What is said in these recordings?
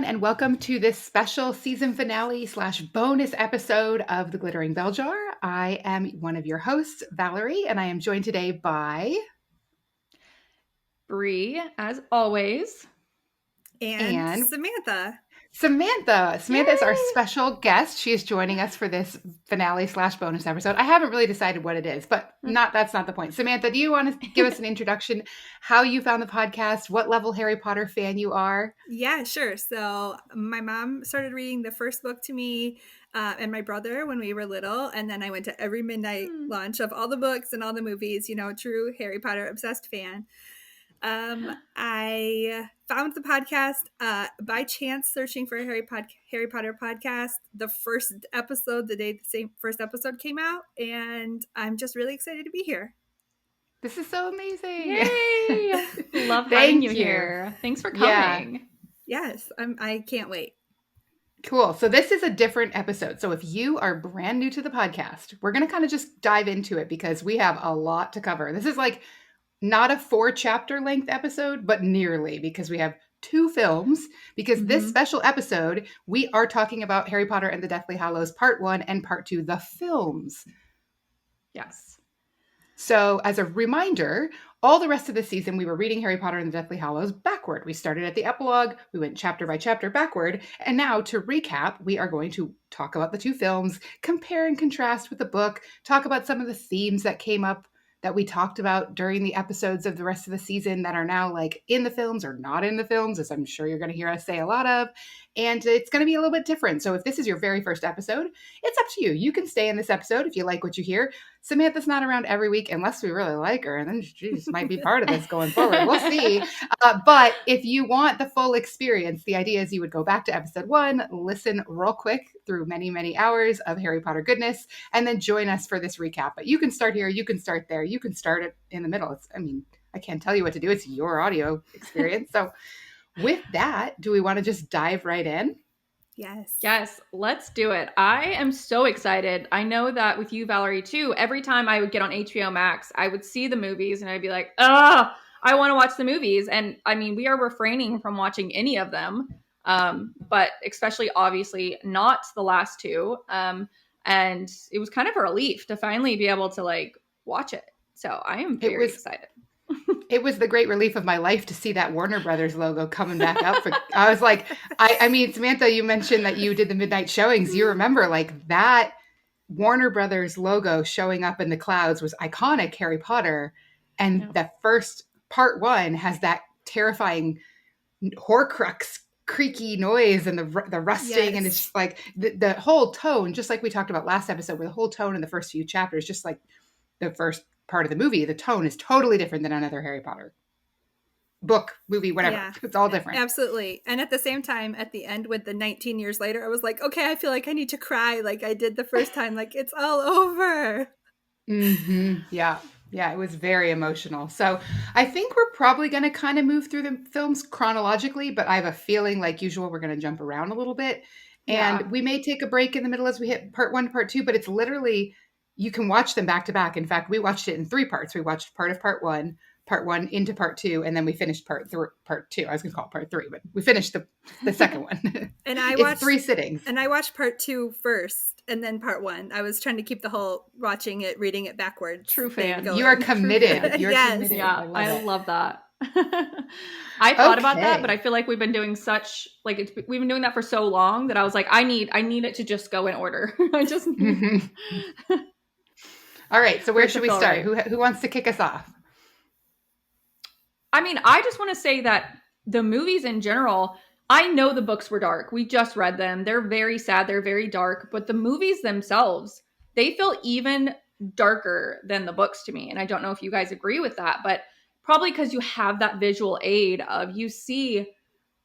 and welcome to this special season finale / bonus episode of The Glittering Bell Jar. I am one of your hosts, Valerie, and I am joined today by Bree, as always, and Samantha. Samantha Yay! is our special guest. She is joining us for this finale / bonus episode. I haven't really decided what it is, but that's not the point. Samantha, do you want to give us an introduction, how you found the podcast, what level Harry Potter fan you are? Yeah, sure. So my mom started reading the first book to me and my brother when we were little. And then I went to every midnight launch of all the books and all the movies, true Harry Potter obsessed fan. I found the podcast by chance searching for a Harry Potter podcast. The first episode, the day the same first episode came out, and I'm just really excited to be here. This is so amazing! Yay! Love having you here. Thanks for coming. Yes, I can't wait. Cool. So this is a different episode. So if you are brand new to the podcast, we're going to kind of just dive into it because we have a lot to cover. This is like not a 4-chapter length episode, but nearly, because we have 2 films. Because this special episode, we are talking about Harry Potter and the Deathly Hallows Part 1 and Part 2, the films. Yes. So as a reminder, all the rest of the season, we were reading Harry Potter and the Deathly Hallows backward. We started at the epilogue, we went chapter by chapter backward, and now to recap, we are going to talk about the 2 films, compare and contrast with the book, talk about some of the themes that came up that we talked about during the episodes of the rest of the season that are now like in the films or not in the films, as I'm sure you're going to hear us say a lot of. And it's going to be a little bit different. So if this is your very first episode, it's up to you. You can stay in this episode if you like what you hear. Samantha's not around every week unless we really like her, and then she just might be part of this going forward. We'll see. But if you want the full experience, the idea is you would go back to episode 1, listen real quick through many, many hours of Harry Potter goodness, and then join us for this recap. But you can start here, you can start there, you can start it in the middle. I can't tell you what to do. It's your audio experience. So with that, do we want to just dive right in? Yes, let's do it. I am so excited. I know that with you, Valerie, too, every time I would get on HBO Max, I would see the movies and I'd be like, I want to watch the movies. And I mean, we are refraining from watching any of them, but especially obviously not the last 2. And it was kind of a relief to finally be able to like watch it. So I am very excited. It was the great relief of my life to see that Warner Brothers logo coming back up. I was like, I mean, Samantha, you mentioned that you did the midnight showings. You remember like that Warner Brothers logo showing up in the clouds was iconic Harry Potter. And the first Part 1 has that terrifying Horcrux creaky noise and the rusting. And it's just like the whole tone, just like we talked about last episode, where the whole tone in the first few chapters, just like the first part of the movie, the tone is totally different than another Harry Potter book, movie, whatever. Yeah, it's all different. Absolutely. And at the same time, at the end with the 19 years later, I was like, okay, I feel like I need to cry like I did the first time. Like it's all over. Yeah. It was very emotional. So I think we're probably going to kind of move through the films chronologically, but I have a feeling like usual, we're going to jump around a little bit. And we may take a break in the middle as we hit Part 1, Part 2, but it's literally, you can watch them back to back. In fact, we watched it in 3 parts. We watched part of Part 1 into Part 2, and then we finished Part 2. I was going to call it Part 3, but we finished the second one. And I watched 3 sittings. And I watched Part 2 first, and then Part 1. I was trying to keep the whole watching it, reading it backwards. True fan. You are committed. You're yes. committed. Yeah, I love that. I thought about that, but I feel like we've been doing we've been doing that for so long that I was like, I need it to just go in order. I just need. All right, so where should we start? Right. Who wants to kick us off? I mean, I just want to say that the movies in general, I know the books were dark. We just read them. They're very sad. They're very dark. But the movies themselves, they feel even darker than the books to me. And I don't know if you guys agree with that, but probably because you have that visual aid of you see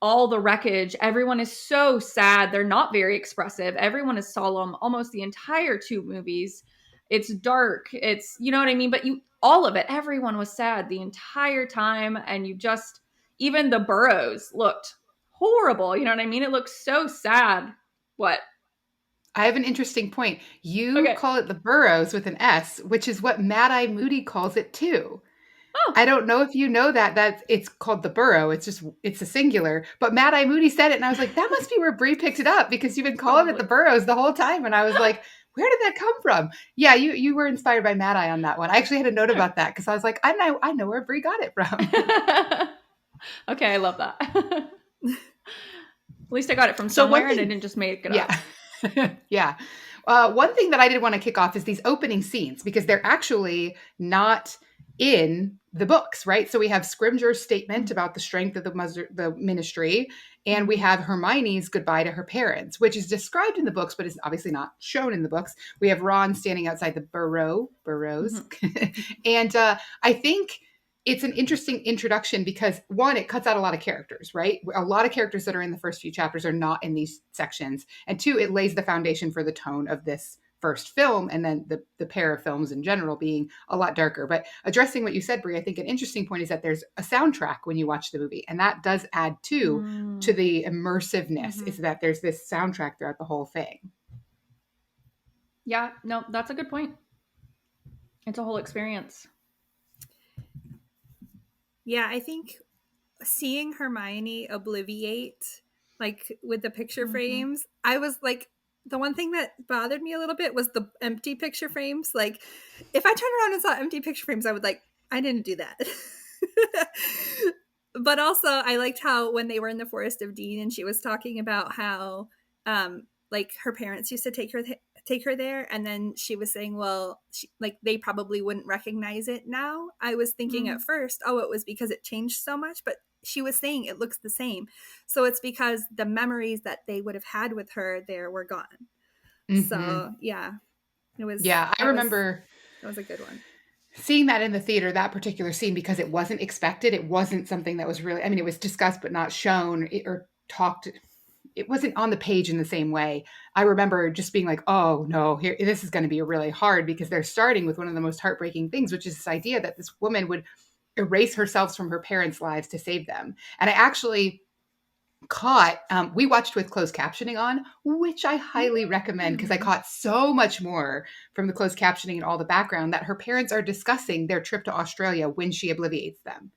all the wreckage. Everyone is so sad. They're not very expressive. Everyone is solemn almost the entire 2 movies. It's dark. It's, you know what I mean? But all of it, everyone was sad the entire time. And even the burrows looked horrible. You know what I mean? It looks so sad. What? I have an interesting point. You call it the burrows with an S, which is what Mad Eye Moody calls it too. Oh, I don't know if you know that it's called the burrow. It's a singular. But Mad Eye Moody said it, and I was like, that must be where Bree picked it up because you've been calling it the probably. burrows the whole time. And I was like, where did that come from? Yeah, you were inspired by Mad Eye on that one. I actually had a note about that because I was like, I know where Bree got it from. Okay, I love that. At least I got it from So one somewhere and I thing, didn't just make it up. yeah, yeah. One thing that I did want to kick off is these opening scenes because they're actually not in the books, right? So we have Scrimgeour's statement about the strength of the ministry, and we have Hermione's goodbye to her parents, which is described in the books, but is obviously not shown in the books. We have Ron standing outside the burrows, and I think it's an interesting introduction because one, it cuts out a lot of characters, right? A lot of characters that are in the first few chapters are not in these sections. And two, it lays the foundation for the tone of this first film and then the pair of films in general being a lot darker. But addressing what you said, Brie, I think an interesting point is that there's a soundtrack when you watch the movie. And that does add to the immersiveness is that there's this soundtrack throughout the whole thing. Yeah, no, that's a good point. It's a whole experience. Yeah, I think seeing Hermione obliviate, like with the picture frames, I was like, the one thing that bothered me a little bit was the empty picture frames. Like, if I turned around and saw empty picture frames, I would like, I didn't do that. But also, I liked how when they were in the Forest of Dean and she was talking about how, like her parents used to take her there, and then she was saying, well, like they probably wouldn't recognize it now. I was thinking at first, oh, it was because it changed so much, but she was saying it looks the same. So it's because the memories that they would have had with her there were gone. So yeah, it was. Yeah, I remember that was a good one. Seeing that in the theater, that particular scene, because it wasn't expected. It wasn't something that was really, I mean, it was discussed but not shown or talked. It wasn't on the page in the same way. I remember just being like, oh no, this is going to be really hard because they're starting with one of the most heartbreaking things, which is this idea that this woman would erase herself from her parents' lives to save them. And I actually we watched with closed captioning on, which I highly recommend because I caught so much more from the closed captioning and all the background that her parents are discussing their trip to Australia when she obliviates them.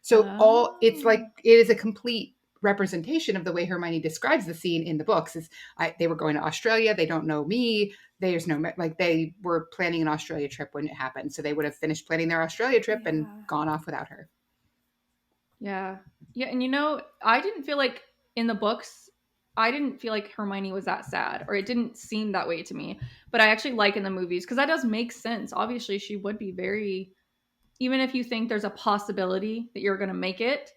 So it's like it is a complete representation of the way Hermione describes the scene in the books. They were going to Australia. They don't know me. There's no, like, they were planning an Australia trip when it happened. So they would have finished planning their Australia trip and gone off without her. Yeah. Yeah. And I didn't feel like in the books, I didn't feel like Hermione was that sad, or it didn't seem that way to me. But I actually like in the movies because that does make sense. Obviously, she would be very, even if you think there's a possibility that you're going to make it,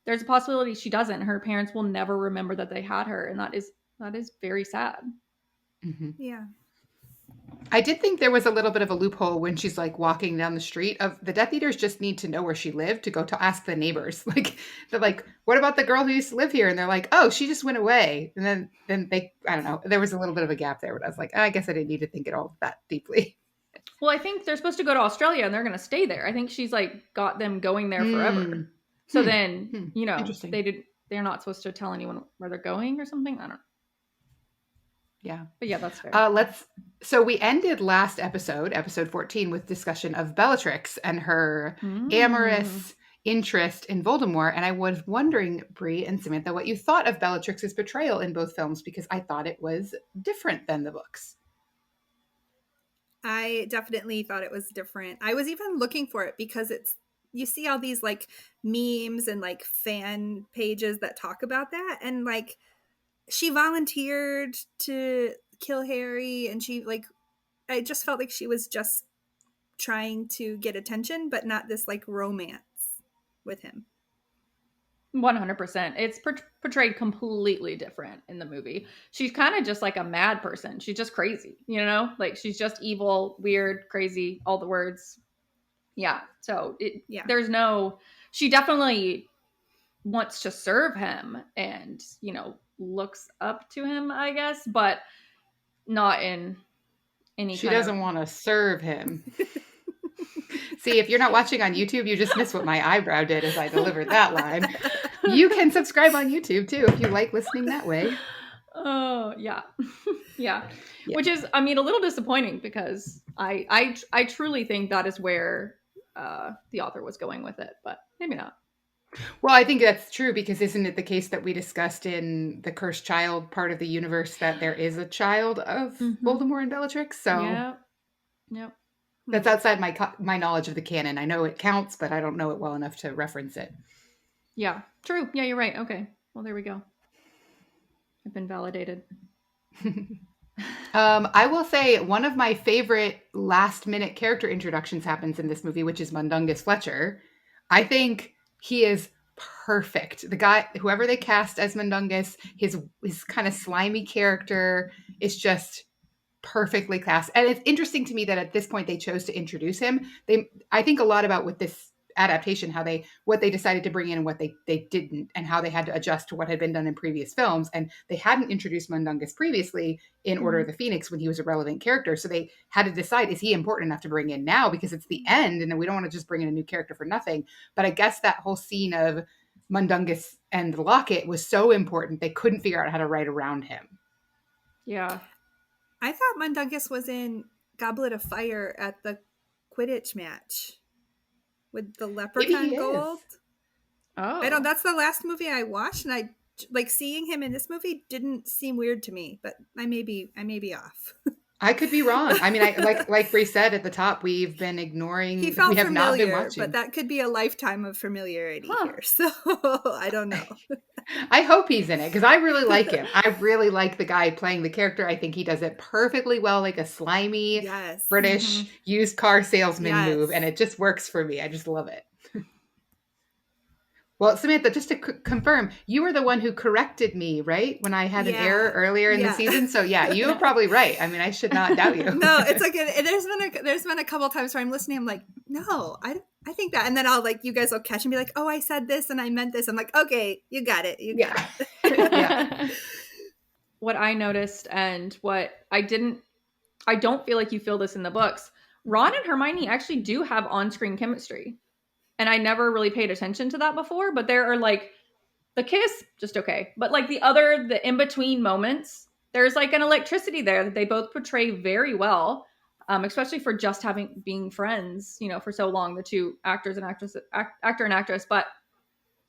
there's a possibility she doesn't. Her parents will never remember that they had her. And that is very sad. Yeah. I did think there was a little bit of a loophole when she's like walking down the street of the Death Eaters just need to know where she lived to go to ask the neighbors. Like they're like, what about the girl who used to live here? And they're like, oh, she just went away. And then they, I don't know, there was a little bit of a gap there, but I was like, I guess I didn't need to think it all that deeply. Well, I think they're supposed to go to Australia and they're going to stay there. I think she's like got them going there forever. So then, they're not supposed to tell anyone where they're going or something. I don't know. Yeah. But yeah, that's fair. So we ended last episode 14, with discussion of Bellatrix and her amorous interest in Voldemort. And I was wondering, Brie and Samantha, what you thought of Bellatrix's betrayal in both films, because I thought it was different than the books. I definitely thought it was different. I was even looking for it because you see all these like memes and like fan pages that talk about that, and like she volunteered to kill Harry, and I just felt like she was just trying to get attention, but not this like romance with him. 100%. It's portrayed completely different in the movie. She's kind of just like a mad person. She's just crazy, like she's just evil, weird, crazy, all the words. Yeah. So she definitely wants to serve him and, looks up to him, I guess, but not in any She doesn't want to serve him. See, if you're not watching on YouTube, you just missed what my eyebrow did as I delivered that line. You can subscribe on YouTube too if you like listening that way. Oh, yeah. Yeah. Which is, a little disappointing because I truly think that is where the author was going with it, but maybe not. Well, I think that's true because isn't it the case that we discussed in the Cursed Child part of the universe that there is a child of Voldemort and Bellatrix? So Yep. that's outside my knowledge of the canon. I know it counts, but I don't know it well enough to reference it. Yeah, true. Yeah, you're right. Okay. Well, there we go. I've been validated. I will say one of my favorite last minute character introductions happens in this movie, which is Mundungus Fletcher. I think he is perfect. The guy, whoever they cast as Mundungus, his kind of slimy character is just perfectly cast. And it's interesting to me that at this point they chose to introduce him. I think a lot about with this adaptation, what they decided to bring in and what they didn't, and how they had to adjust to what had been done in previous films. And they hadn't introduced Mundungus previously in Order of the Phoenix when he was a relevant character. So they had to decide, is he important enough to bring in now? Because it's the end and we don't want to just bring in a new character for nothing. But I guess that whole scene of Mundungus and the locket was so important they couldn't figure out how to write around him. Yeah. I thought Mundungus was in Goblet of Fire at the Quidditch match with the leprechaun gold. Oh, I don't. That's the last movie I watched, and I like seeing him in this movie didn't seem weird to me. But I may be off. I could be wrong. I mean, like Bree said at the top, we've been ignoring. He felt we have familiar, not been watching. but that could be a lifetime of familiarity here. So I don't know. I hope he's in it because I really like him. I really like the guy playing the character. I think he does it perfectly well, like a slimy British used car salesman move, and it just works for me. I just love it. Well, Samantha, just to confirm, you were the one who corrected me, right? When I had an error earlier in the season. So yeah, you were probably right. I mean, I should not doubt you. No, it's like there's been a couple times where I'm listening. I'm like, no, I think that, and then I'll like you guys will catch and be like, oh, I said this and I meant this. I'm like, okay, you got it. You got it. What I noticed and what I don't feel like you feel this in the books. Ron and Hermione actually do have on-screen chemistry. And I never really paid attention to that before, but there are like the kiss, just okay. But like the in-between moments, there's like an electricity there that they both portray very well, especially for just being friends, for so long, the two actor and actress. But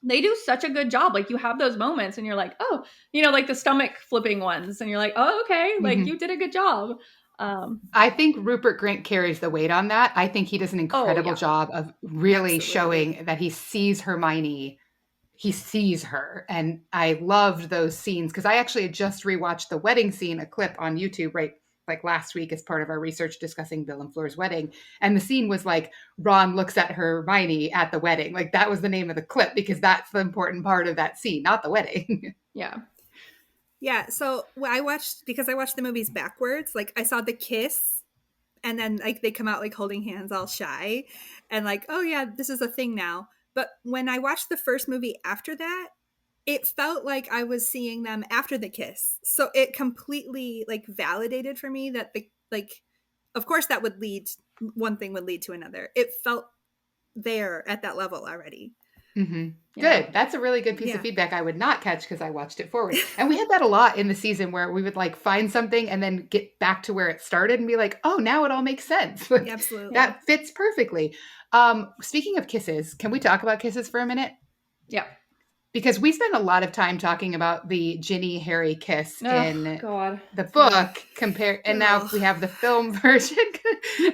they do such a good job. Like you have those moments and you're like, oh, like the stomach flipping ones. And you're like, oh, okay. Like you did a good job. I think Rupert Grint carries the weight on that. I think he does an incredible job of really showing that he sees Hermione. He sees her. And I loved those scenes because I actually had just rewatched the wedding scene, a clip on YouTube, right? Like last week as part of our research discussing Bill and Fleur's wedding. And the scene was like, Ron looks at Hermione at the wedding. Like that was the name of the clip because that's the important part of that scene, not the wedding. Yeah. Yeah, so I watched the movies backwards. Like I saw the kiss and then like they come out like holding hands all shy and like, oh yeah, this is a thing now. But when I watched the first movie after that, it felt like I was seeing them after the kiss. So it completely like validated for me that of course that one thing would lead to another. It felt there at that level already. Mm-hmm. Yeah. Good. That's a really good piece of feedback I would not catch because I watched it forward. And we had that a lot in the season where we would like find something and then get back to where it started and be like, oh, now it all makes sense. Absolutely. That fits perfectly. Speaking of kisses, can we talk about kisses for a minute? Yeah. Because we spent a lot of time talking about the Ginny Harry kiss in the book and now we have the film version.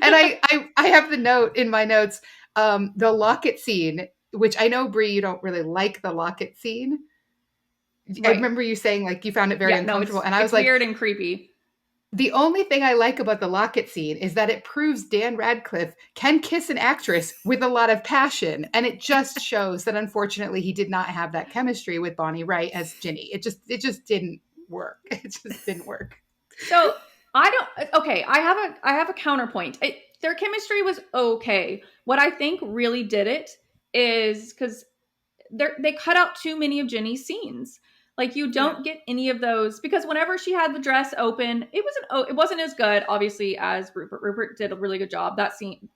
And I have the note in my notes, the locket scene, which I know, Bree, you don't really like the locket scene. Right. I remember you saying like you found it very uncomfortable. And I was like, weird and creepy. The only thing I like about the locket scene is that it proves Dan Radcliffe can kiss an actress with a lot of passion. And it just shows that unfortunately he did not have that chemistry with Bonnie Wright as Ginny. It just didn't work. It just didn't work. So I have a counterpoint. Their chemistry was okay. What I think really did it is because they cut out too many of Ginny's scenes. Like you don't get any of those because whenever she had the dress open, it wasn't as good, obviously, as Rupert. Rupert did a really good job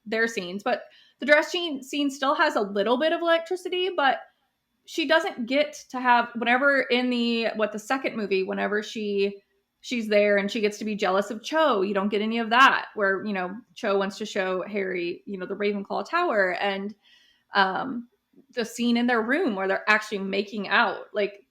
their scenes, but the dress scene still has a little bit of electricity, but she doesn't get to have whenever in the second movie, whenever she she's there and she gets to be jealous of Cho. You don't get any of that, where, you know, Cho wants to show Harry, you know, the Ravenclaw Tower, and the scene in their room where they're actually making out. Like,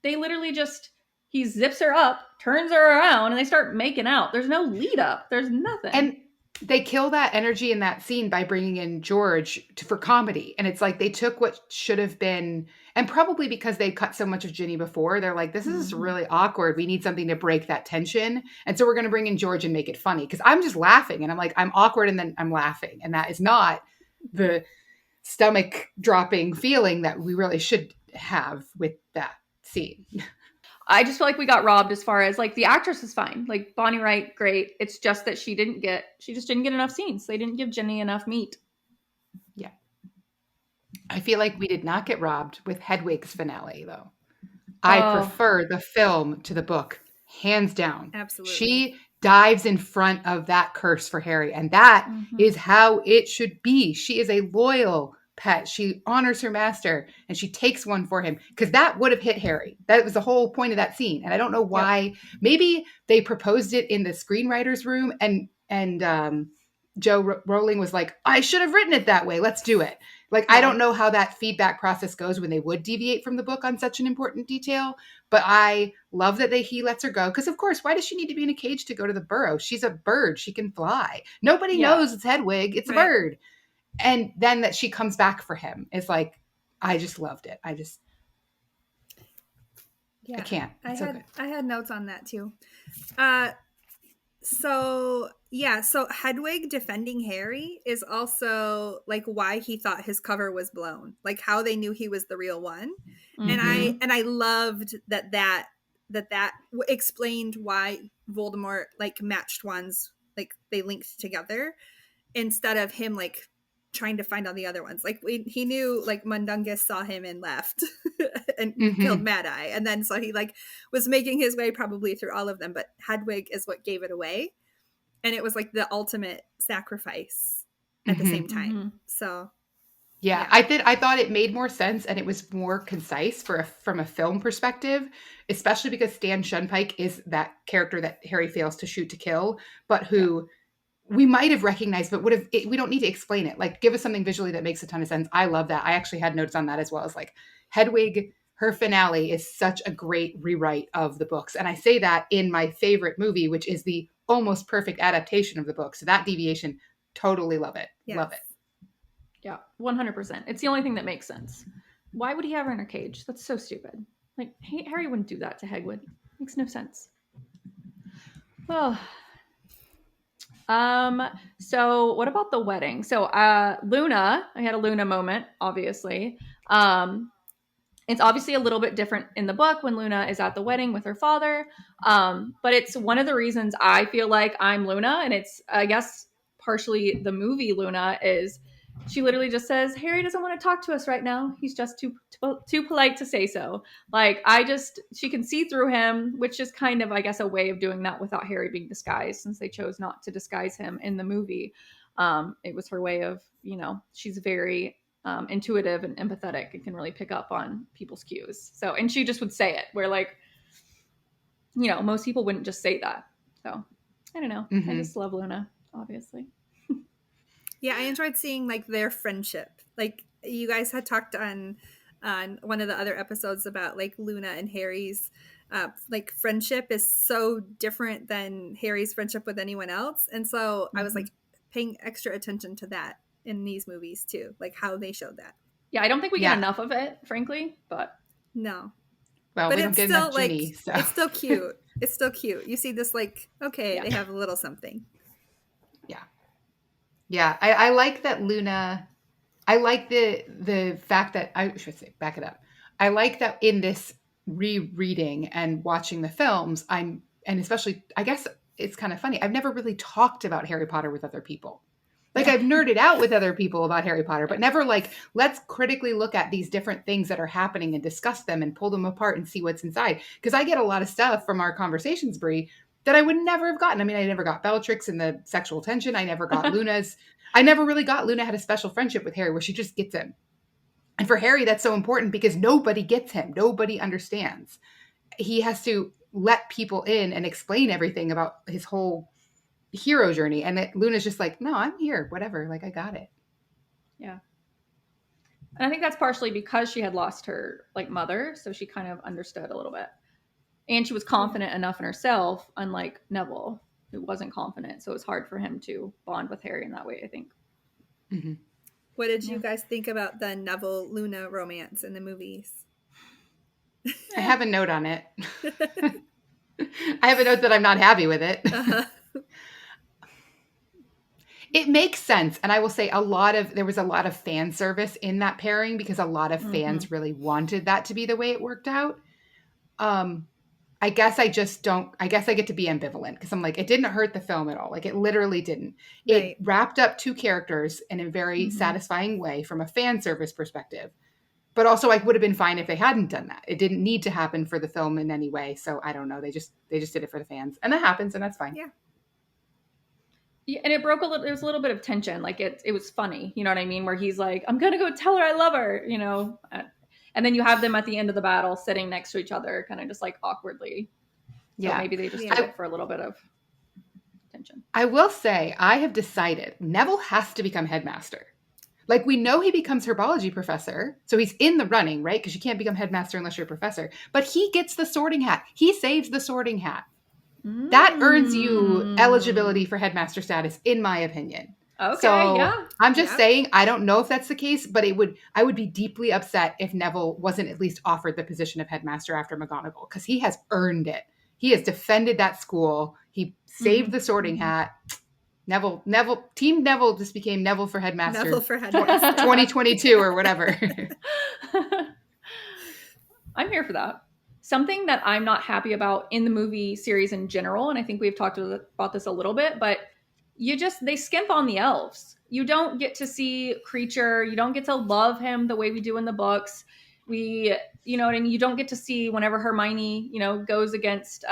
they literally just, he zips her up, turns her around, and they start making out. There's no lead up. There's nothing. And they kill that energy in that scene by bringing in George for comedy. And it's like they took what should have been, and probably because they cut so much of Ginny before, they're like, this is really awkward. We need something to break that tension. And so we're going to bring in George and make it funny. Because I'm just laughing and I'm like, I'm awkward and then I'm laughing. And that is not the stomach dropping feeling that we really should have with that scene. I just feel like we got robbed as far as, like, the actress is fine. Like, Bonnie Wright, great. It's just that she just didn't get enough scenes. They didn't give Ginny enough meat. Yeah. I feel like we did not get robbed with Hedwig's finale, though. I prefer the film to the book, hands down. Absolutely. She dives in front of that curse for Harry, and that is how it should be. She is a loyal pet. She honors her master, and she takes one for him, because that would have hit Harry. That was the whole point of that scene, and I don't know why. Yep. Maybe they proposed it in the screenwriter's room, and Joe Rowling was like, I should have written it that way. Let's do it. Like, I don't know how that feedback process goes when they would deviate from the book on such an important detail, but I love that he lets her go. Because, of course, why does she need to be in a cage to go to the burrow? She's a bird. She can fly. Nobody knows it's Hedwig. It's a bird. And then that she comes back for him is like, I just loved it. I can't. I had notes on that too. So Hedwig defending Harry is also like why he thought his cover was blown, like how they knew he was the real one. And I loved that explained why Voldemort like matched wands, like they linked together, instead of him like trying to find all the other ones. Like he knew like Mundungus saw him and left and killed Mad Eye, and then so he like was making his way probably through all of them, but Hedwig is what gave it away, and it was like the ultimate sacrifice at the same time. So yeah, I thought it made more sense, and it was more concise from a film perspective, especially because Stan Shunpike is that character that Harry fails to shoot to kill, but who we might have recognized, but we don't need to explain it. Like, give us something visually that makes a ton of sense. I love that. I actually had notes on that as well, as like Hedwig, her finale is such a great rewrite of the books. And I say that in my favorite movie, which is the almost perfect adaptation of the book. So that deviation, totally love it. Yes. Love it. Yeah, 100%. It's the only thing that makes sense. Why would he have her in a cage? That's so stupid. Like, Harry wouldn't do that to Hagrid. Makes no sense. Well, so what about the wedding? So, Luna, I had a Luna moment, obviously. It's obviously a little bit different in the book when Luna is at the wedding with her father. But it's one of the reasons I feel like I'm Luna. And it's, I guess, partially the movie Luna is she literally just says, Harry doesn't want to talk to us right now. He's just too polite to say so. Like, she can see through him, which is kind of, I guess, a way of doing that without Harry being disguised, since they chose not to disguise him in the movie. It was her way of, she's very intuitive and empathetic and can really pick up on people's cues. So, and she just would say it, where like, most people wouldn't just say that. So I don't know. I just love Luna, obviously. Yeah, I enjoyed seeing like their friendship. Like you guys had talked on one of the other episodes about like Luna and Harry's like friendship is so different than Harry's friendship with anyone else. And so I was like paying extra attention to that in these movies too, like how they showed that. Yeah, I don't think we get enough of it, frankly, but no. Well, but we don't get enough Ginny, so. It's still cute. It's still cute. You see this like, okay, they have a little something. Yeah, I like that Luna. I like the fact that I should say back it up. I like that in this rereading and watching the films, and especially I guess it's kind of funny. I've never really talked about Harry Potter with other people. Like I've nerded out with other people about Harry Potter, but never like let's critically look at these different things that are happening and discuss them and pull them apart and see what's inside. Because I get a lot of stuff from our conversations, Brie, that I would never have gotten. I mean, I never got Bellatrix and the sexual tension. I never got Luna's. I never really got Luna had a special friendship with Harry where she just gets him. And for Harry, that's so important because nobody gets him. Nobody understands. He has to let people in and explain everything about his whole hero journey. And Luna's just like, no, I'm here, whatever. Like, I got it. Yeah. And I think that's partially because she had lost her like mother. So she kind of understood a little bit. And she was confident enough in herself, unlike Neville, who wasn't confident. So it was hard for him to bond with Harry in that way, I think. Mm-hmm. What did you guys think about the Neville Luna romance in the movies? I have a note on it. I have a note that I'm not happy with it. Uh-huh. It makes sense. And I will say there was a lot of fan service in that pairing because a lot of fans really wanted that to be the way it worked out. I guess I get to be ambivalent because I'm like, it didn't hurt the film at all. Like it literally didn't. Right. It wrapped up two characters in a very satisfying way from a fan service perspective. But also I would have been fine if they hadn't done that. It didn't need to happen for the film in any way. So I don't know. They just did it for the fans. And that happens and that's fine. Yeah. Yeah, and it broke there was a little bit of tension. Like it was funny, you know what I mean? Where he's like, I'm going to go tell her I love her, you know? And then you have them at the end of the battle sitting next to each other, kind of just like awkwardly. So yeah. maybe they just did it for a little bit of tension. I will say, I have decided Neville has to become headmaster. Like, we know he becomes herbology professor, so he's in the running, right? Because you can't become headmaster unless you're a professor. But he gets the sorting hat. He saves the sorting hat. That earns you eligibility for headmaster status, in my opinion. Okay, so yeah. I'm just saying, I don't know if that's the case, but I would be deeply upset if Neville wasn't at least offered the position of headmaster after McGonagall, because he has earned it. He has defended that school. He saved the sorting hat. Team Neville just became Neville for headmaster. Neville for headmaster. 2022 or whatever. I'm here for that. Something that I'm not happy about in the movie series in general, and I think we've talked about this a little bit, but they skimp on the elves. You don't get to see Creature. You don't get to love him the way we do in the books. You know what I mean? You don't get to see whenever Hermione, goes against,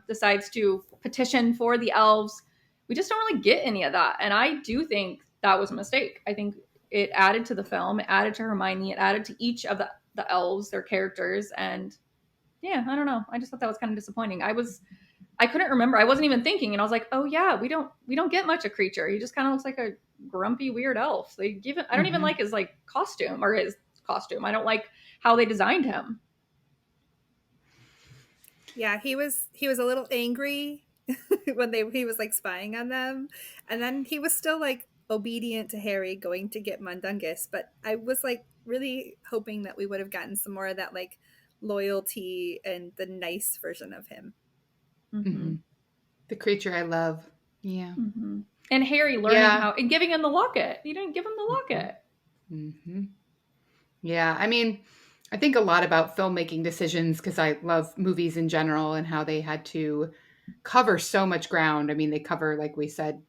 decides to petition for the elves. We just don't really get any of that. And I do think that was a mistake. I think it added to the film, it added to Hermione, it added to each of the elves, their characters. And yeah, I don't know. I just thought that was kind of disappointing. I couldn't remember. I wasn't even thinking. And I was like, oh yeah, we don't get much of Creature. He just kind of looks like a grumpy, weird elf. I don't even like his like costume or his costume. I don't like how they designed him. Yeah, he was a little angry when he was like spying on them. And then he was still like obedient to Harry going to get Mundungus. But I was like really hoping that we would have gotten some more of that like loyalty and the nice version of him. The Creature I love. Yeah. And Harry learning how and giving him the locket. You didn't give him the locket. Yeah. I mean, I think a lot about filmmaking decisions because I love movies in general and how they had to cover so much ground. I mean, they cover, like we said,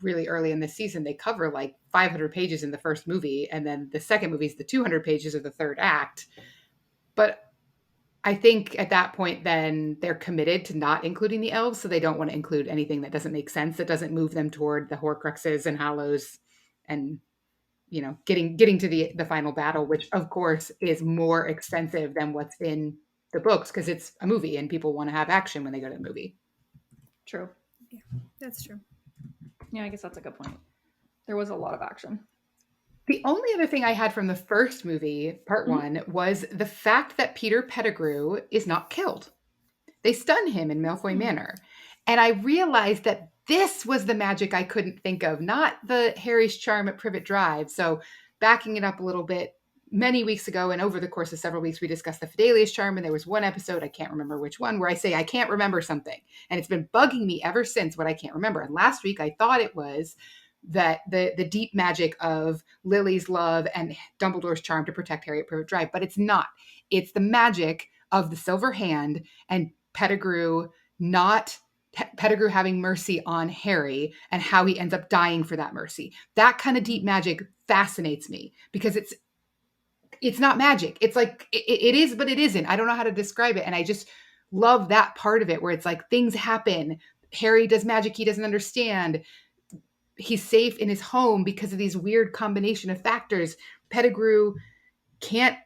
really early in the season, they cover like 500 pages in the first movie. And then the second movie is the 200 pages of the third act. But I think at that point, then they're committed to not including the elves. So they don't want to include anything that doesn't make sense, that doesn't move them toward the Horcruxes and Hallows and, getting to the final battle, which of course is more extensive than what's in the books because it's a movie and people want to have action when they go to the movie. True. Yeah, that's true. Yeah, I guess that's a good point. There was a lot of action. The only other thing I had from the first movie, part one, was the fact that Peter Pettigrew is not killed. They stun him in Malfoy Manor. And I realized that this was the magic I couldn't think of, not the Harry's charm at Privet Drive. So backing it up a little bit, many weeks ago and over the course of several weeks, we discussed the Fidelius charm. And there was one episode, I can't remember which one, where I say I can't remember something. And it's been bugging me ever since what I can't remember. And last week I thought it was that the deep magic of Lily's love and Dumbledore's charm to protect Harry at Privet Drive, but it's not. It's the magic of the Silver Hand and Pettigrew having mercy on Harry and how he ends up dying for that mercy. That kind of deep magic fascinates me because it's not magic. It's like it is, but it isn't. I don't know how to describe it, and I just love that part of it where it's like things happen. Harry does magic he doesn't understand. He's safe in his home because of these weird combination of factors. Pettigrew can't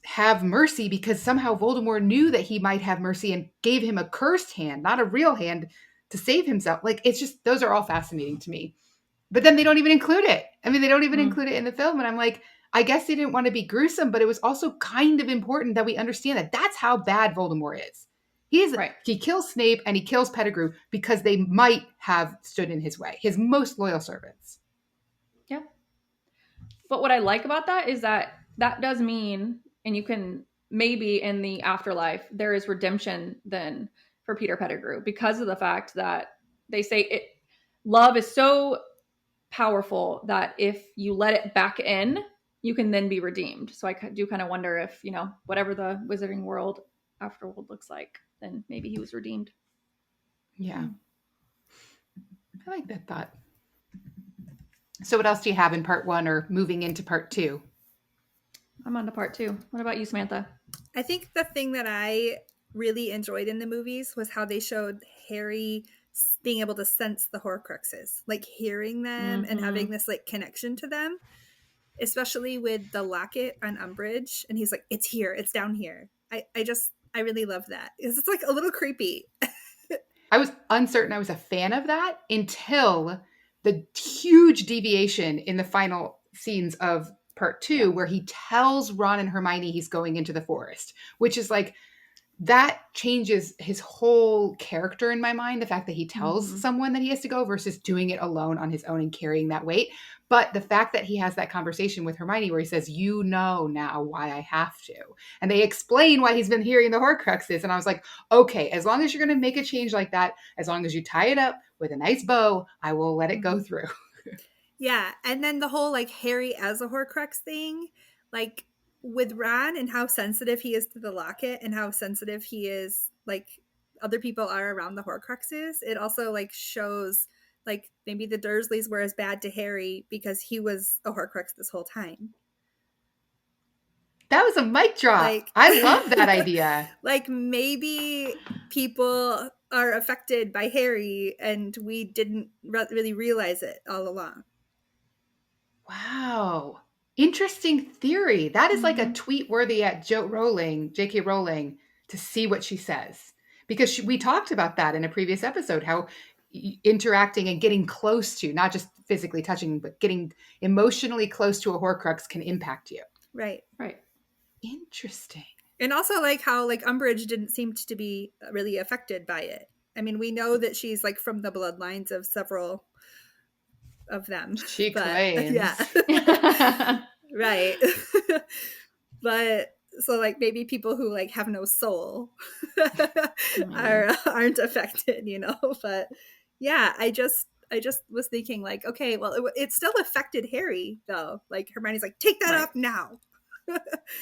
have mercy because somehow Voldemort knew that he might have mercy and gave him a cursed hand, not a real hand, to save himself. Like, it's just, those are all fascinating to me. But then they don't even include it. I mean, they don't even include it in the film. And I'm like, I guess they didn't want to be gruesome, but it was also kind of important that we understand that that's how bad Voldemort is. He kills Snape and he kills Pettigrew because they might have stood in his way, his most loyal servants. Yeah. But what I like about that is that does mean, and you can maybe in the afterlife, there is redemption then for Peter Pettigrew because of the fact that they say love is so powerful that if you let it back in, you can then be redeemed. So I do kind of wonder if, whatever the Wizarding World afterworld looks like, then maybe he was redeemed. Yeah. I like that thought. So what else do you have in part 1 or moving into part 2? I'm on to part 2. What about you, Samantha? I think the thing that I really enjoyed in the movies was how they showed Harry being able to sense the Horcruxes, like hearing them and having this like connection to them, especially with the locket on Umbridge. And he's like, it's here, it's down here. I really love that. It's like a little creepy. I was uncertain I was a fan of that until the huge deviation in the final scenes of part 2, where he tells Ron and Hermione he's going into the forest, which is like, that changes his whole character in my mind. The fact that he tells someone that he has to go versus doing it alone on his own and carrying that weight. But the fact that he has that conversation with Hermione where he says, you know now why I have to. And they explain why he's been hearing the Horcruxes. And I was like, okay, as long as you're going to make a change like that, as long as you tie it up with a nice bow, I will let it go through. Yeah. And then the whole like Harry as a Horcrux thing, like with Ron and how sensitive he is to the locket and how sensitive he is, like other people are around the Horcruxes, it also like shows like maybe the Dursleys were as bad to Harry because he was a Horcrux this whole time. That was a mic drop. I love that idea. Like maybe people are affected by Harry and we didn't really realize it all along. Wow. Interesting theory. That is like a tweet worthy at J.K. Rowling, to see what she says. Because we talked about that in a previous episode, how interacting and getting close to, not just physically touching, but getting emotionally close to a Horcrux can impact you. Right. Interesting. And also like how like Umbridge didn't seem to be really affected by it. I mean, we know that she's like from the bloodlines of several of them. She claims. Yeah. Right. But so like maybe people who like have no soul aren't affected, but yeah, I just was thinking like, okay, well it still affected Harry though. Like Hermione's like, take that off now.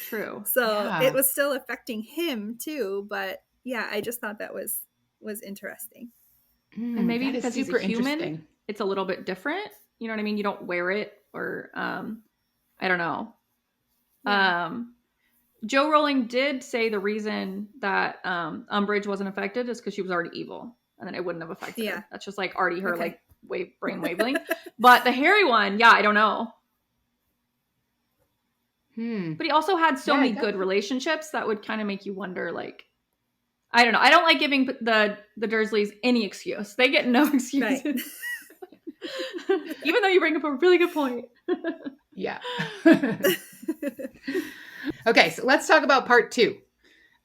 True. So it was still affecting him too, but yeah, I just thought that was interesting. And maybe because he's a human, it's a little bit different. You know what I mean? You don't wear it, or I don't know. Yeah. Joe Rowling did say the reason that Umbridge wasn't affected is because she was already evil, and then it wouldn't have affected her. That's just like already her like brain wavelength. But the Harry one, yeah, I don't know. But he also had so many good relationships that would kind of make you wonder, like, I don't know. I don't like giving the Dursleys any excuse. They get no excuses. Right. Even though you bring up a really good point. Yeah. Okay, so let's talk about part 2.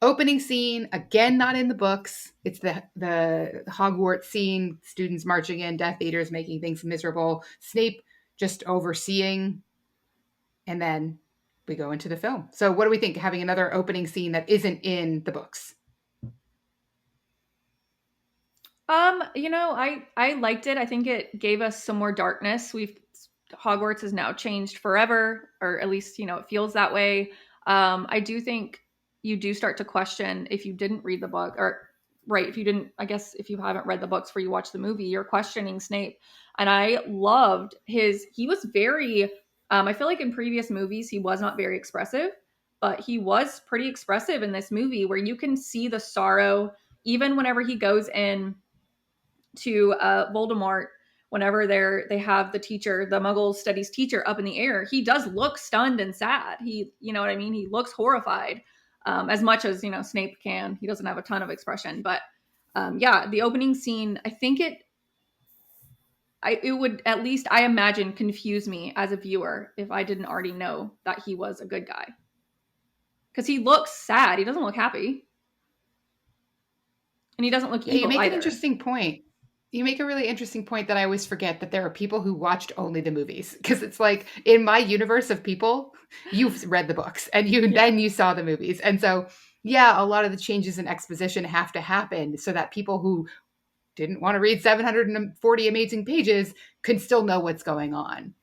Opening scene, again, not in the books. It's the Hogwarts scene, students marching in, Death Eaters making things miserable, Snape just overseeing, and then we go into the film. So what do we think, having another opening scene that isn't in the books? I liked it. I think it gave us some more darkness. Hogwarts has now changed forever, or at least, it feels that way. I do think you do start to question if you didn't read the book, or right, if you haven't read the books before you watch the movie, you're questioning Snape. And I loved he was very, I feel like in previous movies, he was not very expressive, but he was pretty expressive in this movie where you can see the sorrow, even whenever he goes in to Voldemort, whenever they have the teacher, the Muggle studies teacher, up in the air, he does look stunned and sad. He, you know what I mean? He looks horrified, as much as, you know, Snape can. He doesn't have a ton of expression, but yeah, the opening scene, I think it would, at least I imagine, confuse me as a viewer if I didn't already know that he was a good guy. Because he looks sad. He doesn't look happy. And he doesn't look evil You make either. an interesting point. You make a really interesting point that I always forget, that there are people who watched only the movies. Because it's like, in my universe of people, you've read the books and then you saw the movies. And so, yeah, a lot of the changes in exposition have to happen so that people who didn't want to read 740 amazing pages can still know what's going on.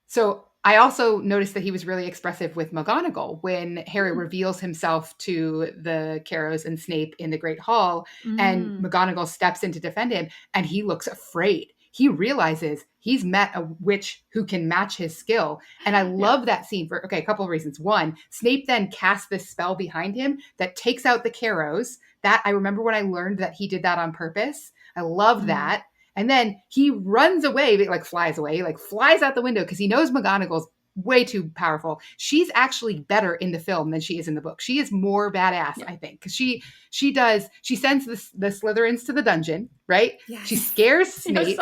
So I also noticed that he was really expressive with McGonagall when Harry reveals himself to the Carrows and Snape in the Great Hall, and McGonagall steps in to defend him, and he looks afraid. He realizes he's met a witch who can match his skill. And I love that scene for, a couple of reasons. One, Snape then casts this spell behind him that takes out the Carrows. That I remember when I learned that he did that on purpose. I love that. And then he runs away, like flies away, like flies out the window because he knows McGonagall's way too powerful. She's actually better in the film than she is in the book. She is more badass, I think, because she sends the Slytherins to the dungeon, right? Yes. She scares Snape.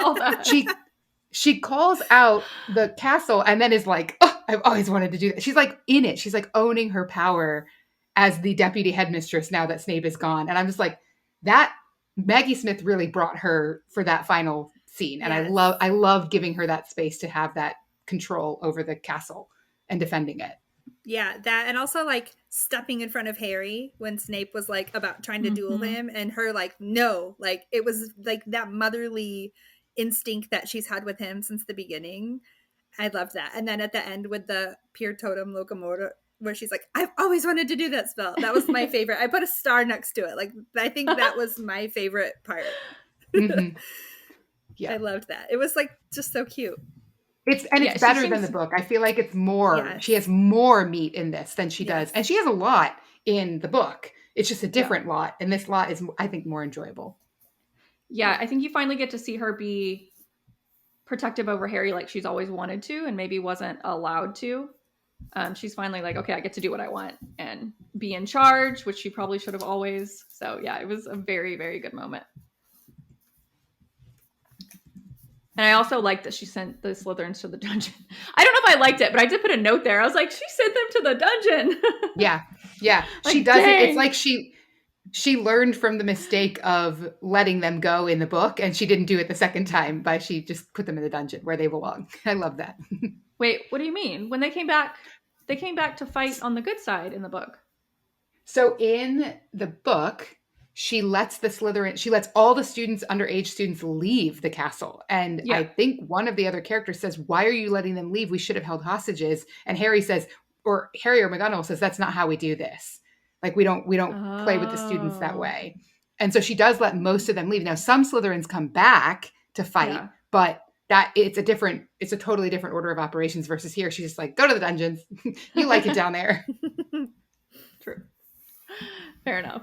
She calls out the castle and then is like, oh, I've always wanted to do that. She's like in it. She's like owning her power as the deputy headmistress now that Snape is gone. And I'm just like, that Maggie Smith really brought her for that final scene. And I love giving her that space to have that control over the castle and defending it. Yeah, that, and also like stepping in front of Harry when Snape was like about trying to duel him, and her like, no, like it was like that motherly instinct that she's had with him since the beginning. I love that. And then at the end with the Pure Totem Locomotor, where she's like, I've always wanted to do that spell. That was my favorite. I put a star next to it. Like, I think that was my favorite part. Yeah. I loved that. It was like just so cute. It's better than the book. I feel like it's more, she has more meat in this than she does. And she has a lot in the book. It's just a different lot. And this lot is, I think, more enjoyable. Yeah, I think you finally get to see her be protective over Harry like she's always wanted to and maybe wasn't allowed to. She's finally like, okay, I get to do what I want and be in charge, which she probably should have always. So yeah, it was a very, very good moment. And I also liked that she sent the Slytherins to the dungeon. I don't know if I liked it, but I did put a note there. I was like, she sent them to the dungeon. Yeah. Like, she does it. It's like she learned from the mistake of letting them go in the book, and she didn't do it the second time she just put them in the dungeon where they belong. I love that. Wait, what do you mean? When they came back to fight on the good side in the book. So in the book, she lets all the students, underage students, leave the castle. And I think one of the other characters says, why are you letting them leave? We should have held hostages. And Harry or McGonagall says, that's not how we do this. Like, we don't play with the students that way. And so she does let most of them leave. Now, some Slytherins come back to fight, but it's a totally different order of operations versus here. She's just like, go to the dungeons. You like it down there. True. Fair enough.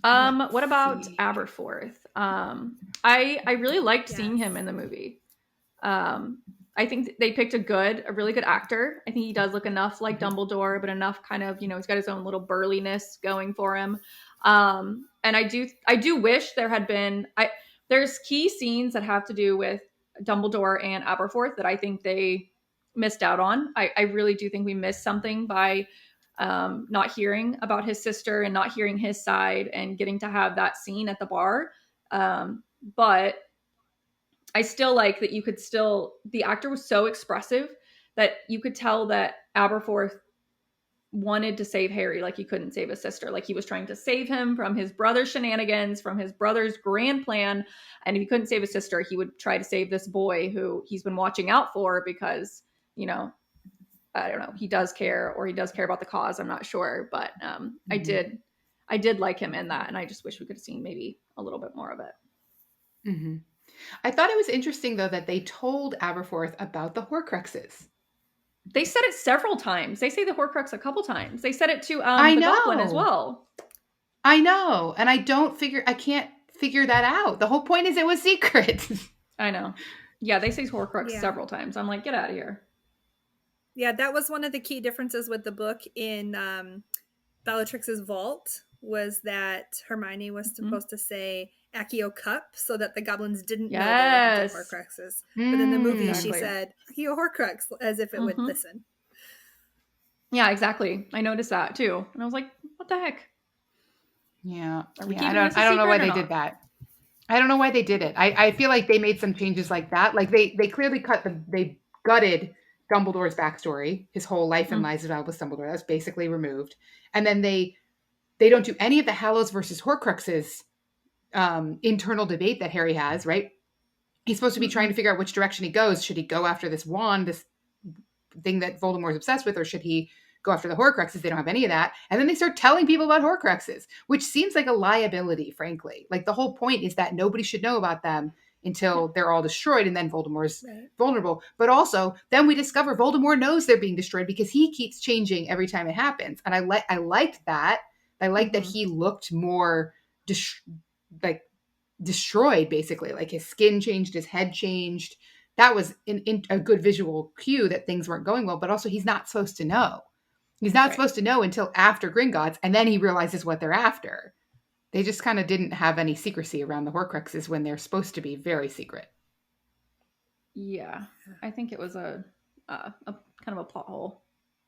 What about Aberforth? I really liked seeing him in the movie. I think they picked a really good actor. I think he does look enough like Dumbledore, but enough kind of, he's got his own little burliness going for him. And I do wish there had been, there's key scenes that have to do with Dumbledore and Aberforth that I think they missed out on. I really do think we missed something by not hearing about his sister and not hearing his side and getting to have that scene at the bar. But I still like that the actor was so expressive that you could tell that Aberforth wanted to save Harry like he couldn't save his sister. Like he was trying to save him from his brother's shenanigans, from his brother's grand plan. And if he couldn't save his sister, he would try to save this boy who he's been watching out for because, I don't know, he does care about the cause. I'm not sure, but I did like him in that. And I just wish we could have seen maybe a little bit more of it. Mm-hmm. I thought it was interesting, though, that they told Aberforth about the Horcruxes. They said it several times. They say the Horcrux a couple times. They said it to the Goblin as well. I know. And I can't figure that out. The whole point is it was secret. I know. Yeah, they say Horcrux Yeah. several times. I'm like, get out of here. Yeah, that was one of the key differences with the book in Bellatrix's vault, was that Hermione was supposed to say Accio Cup so that the goblins didn't know they were Yes. hunting Horcruxes. But in the movie, Exactly. she said Accio Horcrux as if it would listen. Yeah, exactly. I noticed that too. And I was like, what the heck? Yeah. Are we Yeah, keeping I this a don't know why secret or they not? did that. I don't know why they did it. I feel like they made some changes like that. Like they clearly they gutted Dumbledore's backstory. His whole life and lives with Albus Dumbledore. That's basically removed. And then they don't do any of the Hallows versus Horcruxes internal debate that Harry has, right? He's supposed to be trying to figure out which direction he goes. Should he go after this wand, this thing that Voldemort's obsessed with, or should he go after the Horcruxes? They don't have any of that. And then they start telling people about Horcruxes, which seems like a liability, frankly. Like the whole point is that nobody should know about them until they're all destroyed, and then Voldemort's vulnerable. But also, then we discover Voldemort knows they're being destroyed because he keeps changing every time it happens. And I liked that. I liked that he looked more destroyed, basically. Like his skin changed, his head changed. That was a good visual cue that things weren't going well. But also, he's not supposed to know. He's not supposed to know until after Gringotts, and then he realizes what they're after. They just kind of didn't have any secrecy around the Horcruxes when they're supposed to be very secret. Yeah, I think it was a kind of a plot hole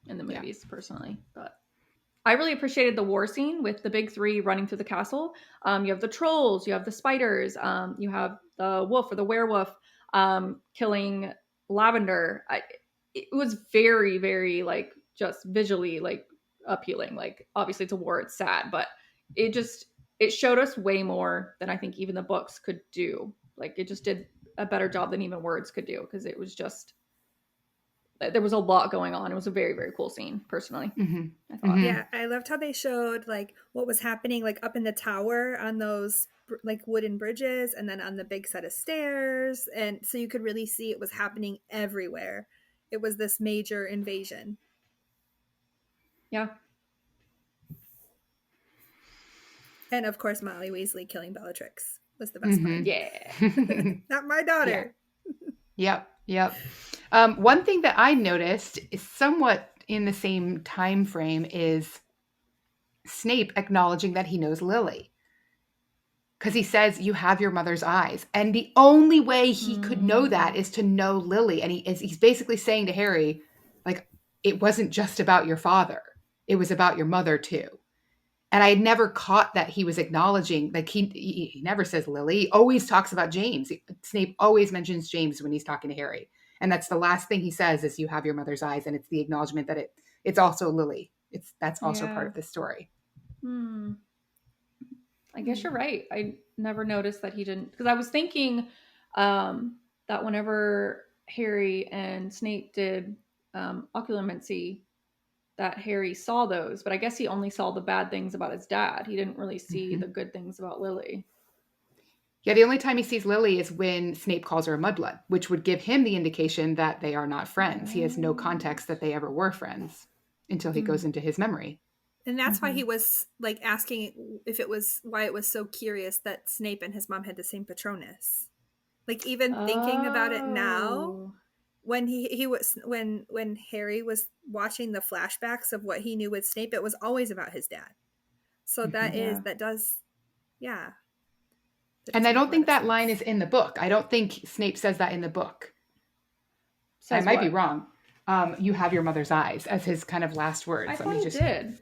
in the movies, personally. But I really appreciated the war scene with the big three running through the castle. You have the trolls, you have the spiders, you have the wolf or the werewolf killing Lavender. It was very, very like just visually like appealing. Like obviously it's a war, it's sad, but it showed us way more than I think even the books could do. Like it just did a better job than even words could do, because it was just, there was a lot going on. It was a very, very cool scene, personally. I thought. Yeah, I loved how they showed like what was happening like up in the tower on those like wooden bridges, and then on the big set of stairs, and so you could really see it was happening everywhere. It was this major invasion. Yeah. And of course, Molly Weasley killing Bellatrix was the best part. Yeah. Not my daughter. Yep. One thing that I noticed is somewhat in the same time frame is Snape acknowledging that he knows Lily. Because he says, you have your mother's eyes. And the only way he could know that is to know Lily. And he's basically saying to Harry, like, it wasn't just about your father. It was about your mother, too. And I had never caught that he was acknowledging, like, he never says Lily. He always talks about James. Snape always mentions James when he's talking to Harry. And that's the last thing he says is, you have your mother's eyes. And it's the acknowledgement that it's also Lily. That's also part of the story. I guess you're right. I never noticed that he didn't, because I was thinking that whenever Harry and Snape did occlumency, that Harry saw those, but I guess he only saw the bad things about his dad. He didn't really see the good things about Lily. Yeah, the only time he sees Lily is when Snape calls her a mudblood, which would give him the indication that they are not friends. He has no context that they ever were friends until he goes into his memory. And that's why he was like asking if it was why it was so curious that Snape and his mom had the same Patronus. Like even thinking about it now, when he was when Harry was watching the flashbacks of what he knew with Snape, it was always about his dad. So that does. And I don't think that line is in the book. I don't think Snape says that in the book. I might be wrong. You have your mother's eyes as his kind of last words. I thought he did.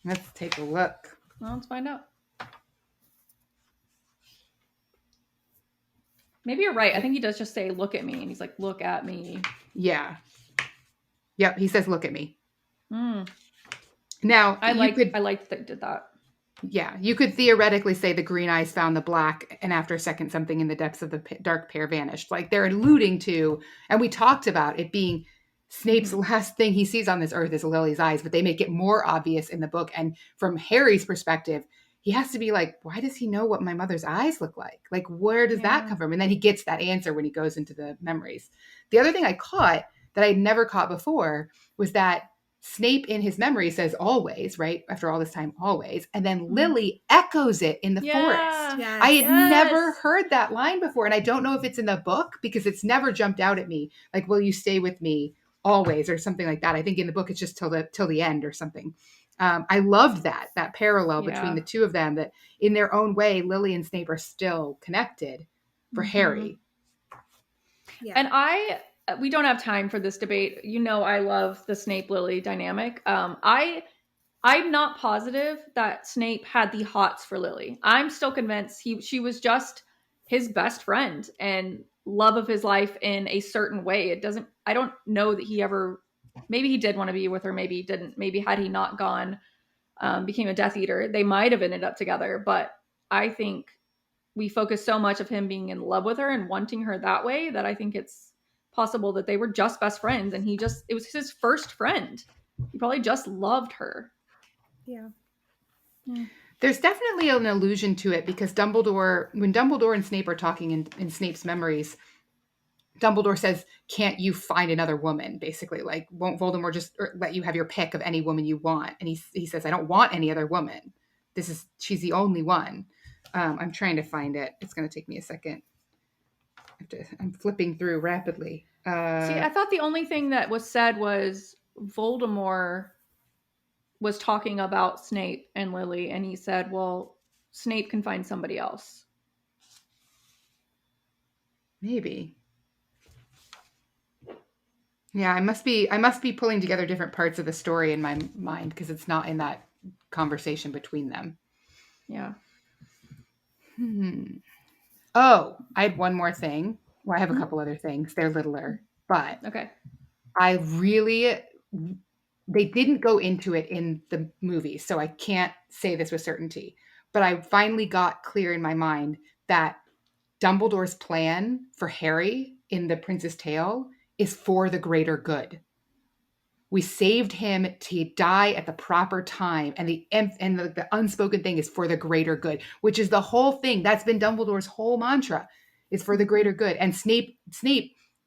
Let's take a look. Well, let's find out. Maybe you're right. I think he does just say, look at me. And he's like, look at me. Yeah. Yep. He says, look at me. Now, I liked that they did that. Yeah. You could theoretically say the green eyes found the black, and after a second, something in the depths of the dark pair vanished. Like they're alluding to, and we talked about it being Snape's last thing he sees on this earth is Lily's eyes, but they make it more obvious in the book. And from Harry's perspective, he has to be like, why does he know what my mother's eyes look like? Like, where does that come from? And then he gets that answer when he goes into the memories. The other thing I caught that I'd never caught before was that Snape in his memory says always, right? After all this time, always. And then Mhm. Lily echoes it in the forest. Yes. I had never Yes. heard that line before. And I don't know if it's in the book because it's never jumped out at me. Like, will you stay with me always or something like that? I think in the book it's just till the end or something. I loved that parallel between Yeah. the two of them, that in their own way, Lily and Snape are still connected for Mhm. Harry. Yeah. And we don't have time for this debate. You know, I love the Snape Lily dynamic. I'm not positive that Snape had the hots for Lily. I'm still convinced she was just his best friend and love of his life in a certain way. I don't know that he ever, maybe he did want to be with her, maybe he didn't. Maybe had he not gone, became a Death Eater, they might have ended up together. But I think we focus so much of him being in love with her and wanting her that way that I think it's possible that they were just best friends and it was his first friend. He probably just loved her. Yeah. There's definitely an allusion to it because when Dumbledore and Snape are talking in Snape's memories, Dumbledore says, "Can't you find another woman?" Basically, like, won't Voldemort just let you have your pick of any woman you want? And he says, "I don't want any other woman. She's the only one." I'm trying to find it. It's going to take me a second. I'm flipping through rapidly. See, I thought the only thing that was said was Voldemort was talking about Snape and Lily, and he said, well, Snape can find somebody else. Maybe. Yeah, I must be pulling together different parts of the story in my mind because it's not in that conversation between them. Yeah. Oh, I had one more thing. Well, I have a couple other things. They're littler, but Okay. they didn't go into it in the movie, so I can't say this with certainty. But I finally got clear in my mind that Dumbledore's plan for Harry in The Prince's Tale is for the greater good. We saved him to die at the proper time, and the unspoken thing is for the greater good, which is the whole thing. That's been Dumbledore's whole mantra, is for the greater good. And Snape,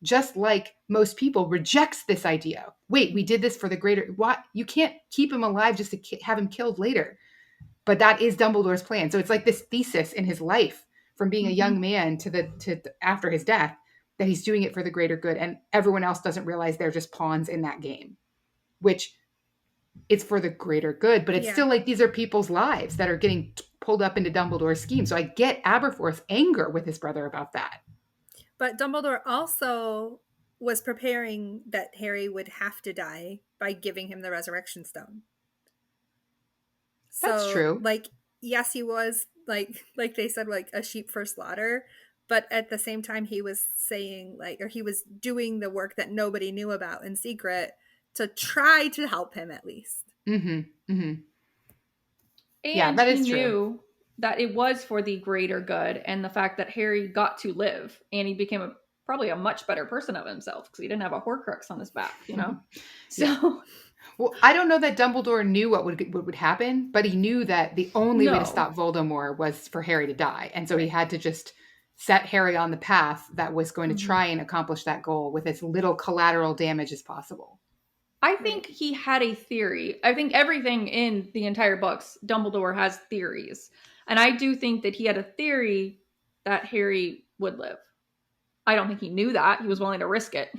just like most people, rejects this idea. Wait, we did this for the greater. What? You can't keep him alive just to have him killed later. But that is Dumbledore's plan. So it's like this thesis in his life from being a young man to after his death, that he's doing it for the greater good, and everyone else doesn't realize they're just pawns in that game. Which it's for the greater good, but it's still like these are people's lives that are getting pulled up into Dumbledore's scheme. So I get Aberforth's anger with his brother about that. But Dumbledore also was preparing that Harry would have to die by giving him the resurrection stone. That's true. Like, yes, he was like they said, like a sheep for slaughter, but at the same time he was saying he was doing the work that nobody knew about in secret to try to help him at least. Mm-hmm. Mm-hmm. And yeah, that is he true. knew that it was for the greater good, and the fact that Harry got to live and he became probably a much better person of himself because he didn't have a Horcrux on his back, you know? So... Well, I don't know that Dumbledore knew what would happen, but he knew that the only way to stop Voldemort was for Harry to die. And so he had to just set Harry on the path that was going to try and accomplish that goal with as little collateral damage as possible. I think he had a theory. I think everything in the entire books, Dumbledore has theories. And I do think that he had a theory that Harry would live. I don't think he knew that. He was willing to risk it.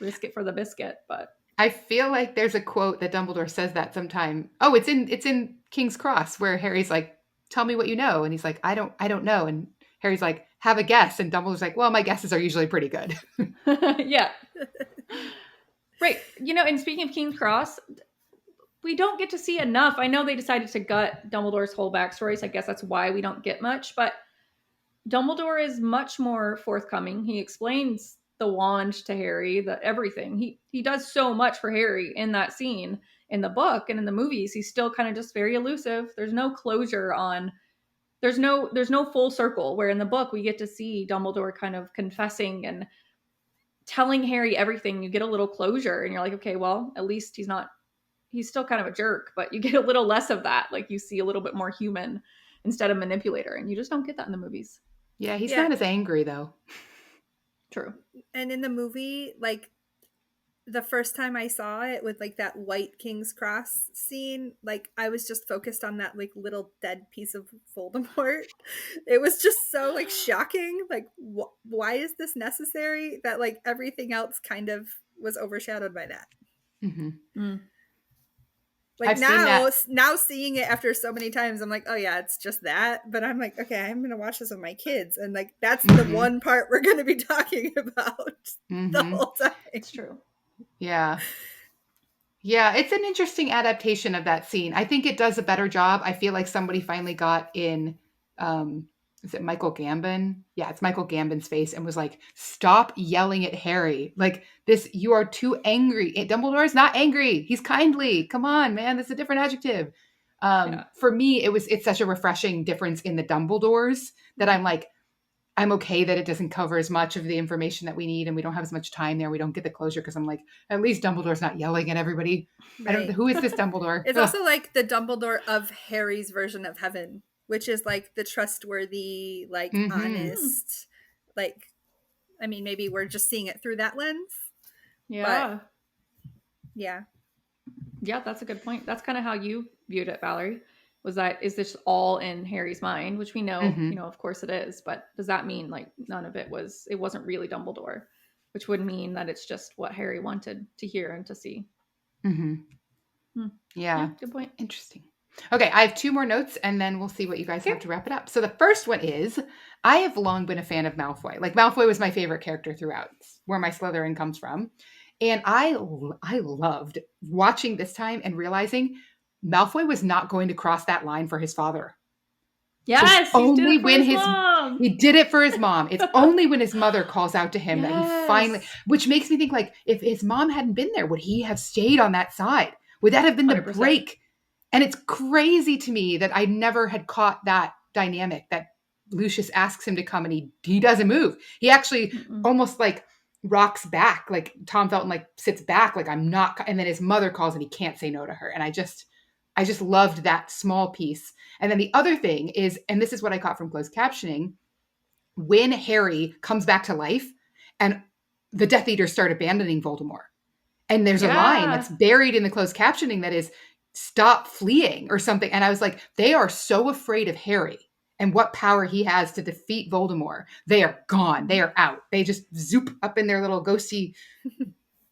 Risk it for the biscuit, but... I feel like there's a quote that Dumbledore says that sometime. Oh, it's in King's Cross where Harry's like, "Tell me what you know," and he's like, "I don't know," and Harry's like, "Have a guess," and Dumbledore's like, "Well, my guesses are usually pretty good." Yeah. Right. You know, and speaking of King's Cross, we don't get to see enough. I know they decided to gut Dumbledore's whole backstory, so I guess that's why we don't get much, but Dumbledore is much more forthcoming. He explains the wand to Harry, everything. He does so much for Harry in that scene. In the book and in the movies, he's still kind of just very elusive. There's no closure on... There's no full circle, where in the book we get to see Dumbledore kind of confessing and telling Harry everything. You get a little closure and you're like, okay, well, at least he's still kind of a jerk, but you get a little less of that. Like, you see a little bit more human instead of manipulator, and you just don't get that in the movies. Yeah, he's not as angry though. True. And in the movie, like, the first time I saw it with like that white King's Cross scene, like I was just focused on that like little dead piece of Voldemort. It was just so like shocking. Like, why is this necessary? That like everything else kind of was overshadowed by that. Mm-hmm. Mm. Like I've seen that. now seeing it after so many times, I'm like, oh yeah, it's just that. But I'm like, okay, I'm gonna watch this with my kids, and like that's the Mm-hmm. one part we're gonna be talking about the Mm-hmm. whole time. It's true. Yeah. Yeah, it's an interesting adaptation of that scene. I think it does a better job. I feel like somebody finally got in, is it Michael Gambon? Yeah, it's Michael Gambon's face and was like, stop yelling at Harry. Like this, you are too angry. Dumbledore's not angry. He's kindly. Come on, man. That's a different adjective. Yeah. For me, it's such a refreshing difference in the Dumbledores that I'm like, I'm okay that it doesn't cover as much of the information that we need and we don't have as much time there. We don't get the closure because I'm like, at least Dumbledore's not yelling at everybody. I don't Right. who is this Dumbledore? It's Ugh. also like the Dumbledore of Harry's version of heaven, which is like the trustworthy, like Mhm. honest, like I mean, maybe we're just seeing it through that lens. Yeah. Yeah. Yeah, that's a good point. That's kind of how you viewed it, Valerie. Was that, is this all in Harry's mind? Which we know, Mhm. of course it is. But does that mean like none of it wasn't really Dumbledore? Which would mean that it's just what Harry wanted to hear and to see. Mhm. Hmm. Yeah. Good point. Interesting. Okay, I have 2 more notes and then we'll see what you guys Okay. have to wrap it up. So the first one is I have long been a fan of Malfoy. Like Malfoy was my favorite character throughout. It's where my Slytherin comes from. And I loved watching this time and realizing Malfoy was not going to cross that line for his father. Yes, It's he did only it for when his mom. he did it for his mom. It's only when his mother calls out to him that he finally, Yes. which makes me think like, if his mom hadn't been there, would he have stayed on that side? Would that have been the 100%. break? And it's crazy to me that I never had caught that dynamic that Lucius asks him to come and he doesn't move. He actually almost like rocks back, like Tom Felton like sits back, like I'm not, and then his mother calls and he can't say no to her. And I just loved that small piece. And then the other thing is, and this is what I caught from closed captioning, when Harry comes back to life and the Death Eaters start abandoning Voldemort. And there's a line that's buried in the closed captioning that is, stop fleeing or something. And I was like, they are so afraid of Harry and what power he has to defeat Voldemort. They are gone. They are out. They just zoop up in their little ghosty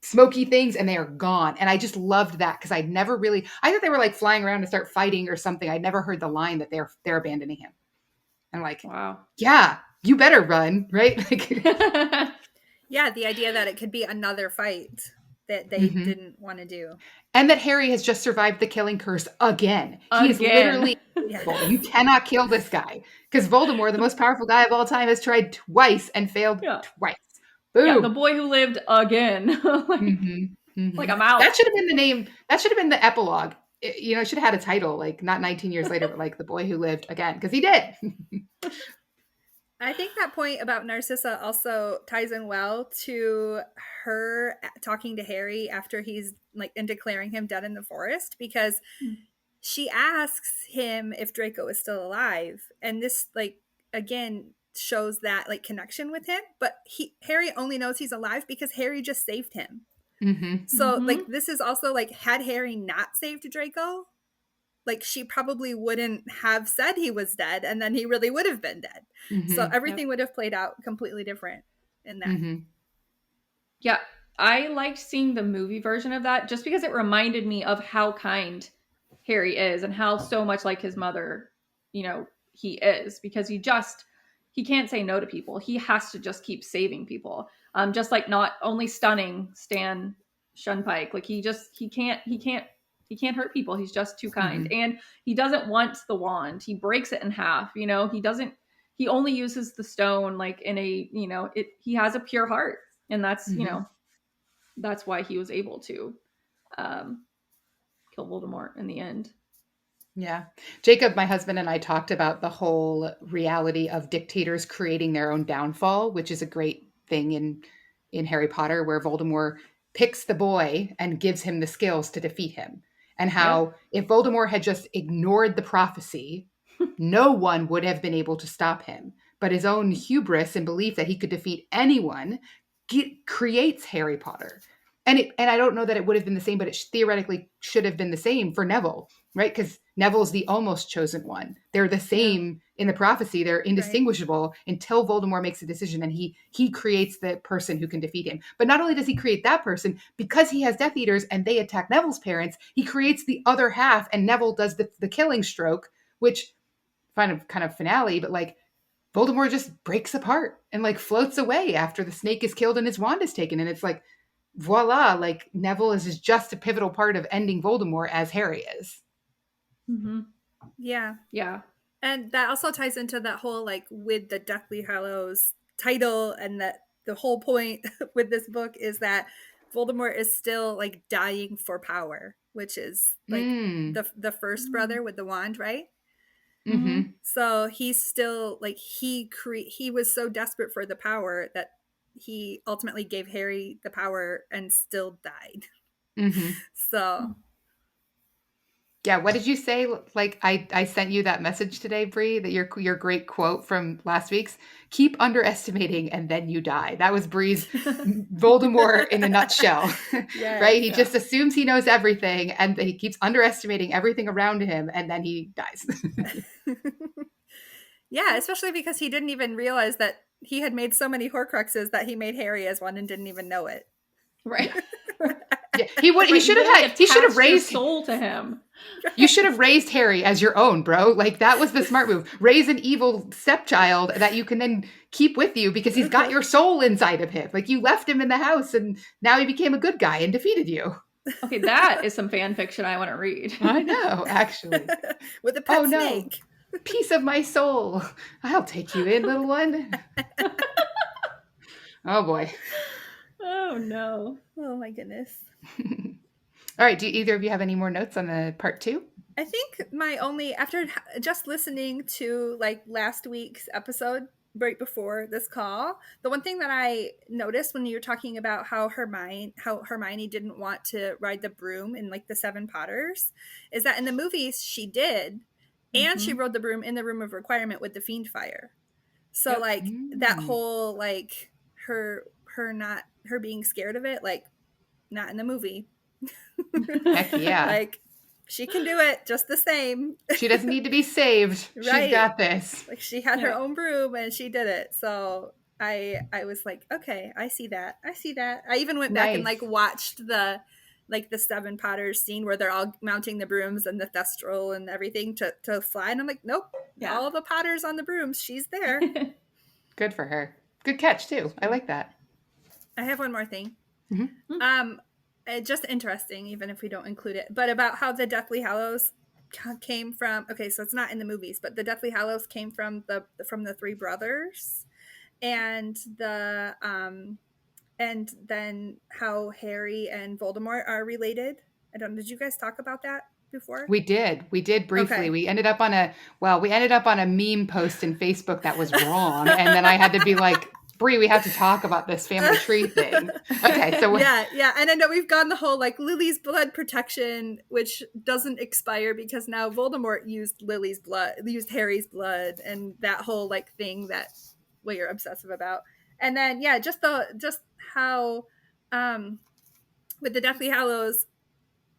smoky things and they are gone. And I just loved that because I thought they were like flying around to start fighting or something. I'd never heard the line that they're abandoning him. And like, wow. Yeah, you better run, right? Like, yeah, the idea that it could be another fight that they didn't want to do. And that Harry has just survived the killing curse again. He is literally you cannot kill this guy. Because Voldemort, the most powerful guy of all time, has tried twice and failed twice. Boom. Yeah, the boy who lived again. Like I'm out. That should have been the name. That should have been the epilogue. It should have had a title, like not 19 years later, but like the boy who lived again, because he did. I think that point about Narcissa also ties in well to her talking to Harry after he's like and declaring him dead in the forest, because she asks him if Draco is still alive, and this like again shows that like connection with him, but Harry only knows he's alive because Harry just saved him. So like this is also like, had Harry not saved Draco, like she probably wouldn't have said he was dead, and then he really would have been dead. So everything would have played out completely different in that. Yeah, I liked seeing the movie version of that just because it reminded me of how kind Harry is and how so much like his mother, he is, because he can't say no to people. He has to just keep saving people. Just like not only stunning Stan Shunpike, like he can't hurt people. He's just too kind. And he doesn't want the wand. He breaks it in half. He only uses the stone like in a, he has a pure heart. And that's, that's why he was able to kill Voldemort in the end. Yeah. Jacob, my husband, and I talked about the whole reality of dictators creating their own downfall, which is a great thing in Harry Potter, where Voldemort picks the boy and gives him the skills to defeat him. And how if Voldemort had just ignored the prophecy, no one would have been able to stop him. But his own hubris and belief that he could defeat anyone creates Harry Potter. And I don't know that it would have been the same, but it theoretically should have been the same for Neville, right? Because Neville's the almost chosen one. They're the same in the prophecy. They're indistinguishable until Voldemort makes a decision, and he creates the person who can defeat him. But not only does he create that person, because he has Death Eaters and they attack Neville's parents, he creates the other half, and Neville does the killing stroke, which kind of finale, but like Voldemort just breaks apart and like floats away after the snake is killed and his wand is taken. And it's like, voila, like Neville is just a pivotal part of ending Voldemort as Harry is. Mm-hmm. Yeah. Yeah. And that also ties into that whole, like, with the Deathly Hallows title, and that the whole point with this book is that Voldemort is still, like, dying for power, which is, like, the first brother with the wand, right? Mm-hmm. So he's still, like, he was so desperate for the power that he ultimately gave Harry the power and still died. Mm-hmm. So... Yeah, what did you say? Like I sent you that message today, Bree, that your great quote from last week's, keep underestimating and then you die. That was Bree's Voldemort in a nutshell. Yes, right? He just assumes he knows everything and he keeps underestimating everything around him and then he dies. Yeah, especially because he didn't even realize that he had made so many Horcruxes that he made Harry as one and didn't even know it. Right. Yeah, he should have raised soul to him. You should have raised Harry as your own, bro. Like that was the smart move. Raise an evil stepchild that you can then keep with you because he's got your soul inside of him. Like you left him in the house and now he became a good guy and defeated you. Okay, that is some fan fiction I want to read. I know, actually. With a pet snake. Piece of my soul. I'll take you in, little one. Oh boy. Oh no. Oh my goodness. All right. Do either of you have any more notes on the part 2? I think my only, after just listening to like last week's episode right before this call, the one thing that I noticed when you were talking about how Hermione didn't want to ride the broom in like the 7 Potters is that in the movies she did, and she rode the broom in the Room of Requirement with the Fiend Fire. So like that whole like her being scared of it, like not in the movie. Heck yeah. Like she can do it just the same. She doesn't need to be saved. Right. She's got this. Like she had her own broom and she did it. So I was like, okay, I see that. I even went back and like watched the 7 Potters scene where they're all mounting the brooms and the Thestral and everything to fly. And I'm like, nope, all the Potters on the brooms. She's there. Good for her. Good catch too. I like that. I have one more thing. Just interesting, even if we don't include it, but about how the Deathly Hallows came from. Okay, so it's not in the movies, but the Deathly Hallows came from the 3 brothers, and and then how Harry and Voldemort are related. Did you guys talk about that before? We did briefly. Okay. We ended up on a meme post in Facebook that was wrong, and then I had to be like, Bree, we have to talk about this family tree thing. Okay, so yeah, and I know we've gone the whole like Lily's blood protection, which doesn't expire because now Voldemort used Harry's blood, and that whole like thing that you're obsessive about. And then just how with the Deathly Hallows,